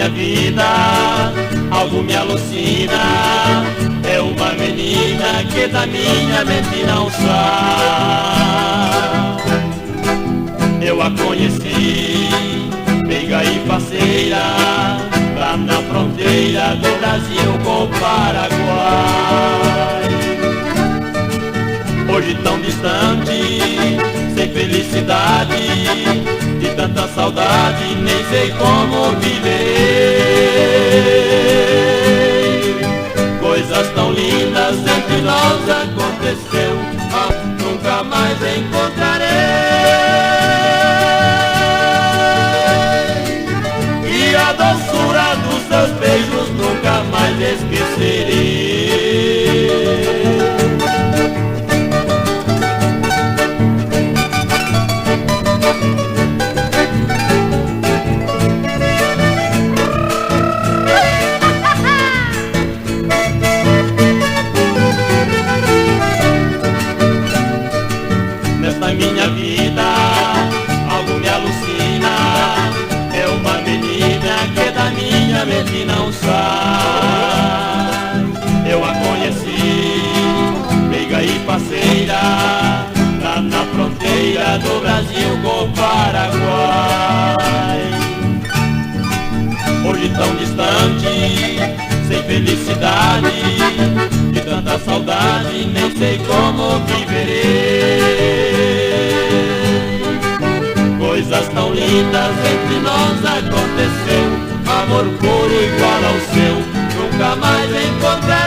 minha vida algo me alucina. É uma menina que da minha mente não sai. Eu a conheci, meiga e parceira, lá na fronteira do Brasil com o Paraguai. Hoje tão distante, sem felicidade, de tanta saudade, nem sei como viver. Coisas tão lindas entre nós aconteceu, mas nunca mais encontrarei. E a doçura dos seus beijos nunca mais esquecerei. Minha vida algo me alucina. É uma menina que da minha mente não sai. Eu a conheci, meiga e parceira, lá na fronteira do Brasil com o Paraguai. Hoje tão distante, sem felicidade, de tanta saudade, nem sei como viverei. Coisas tão lindas entre nós aconteceu, amor puro igual ao seu, nunca mais encontrarei.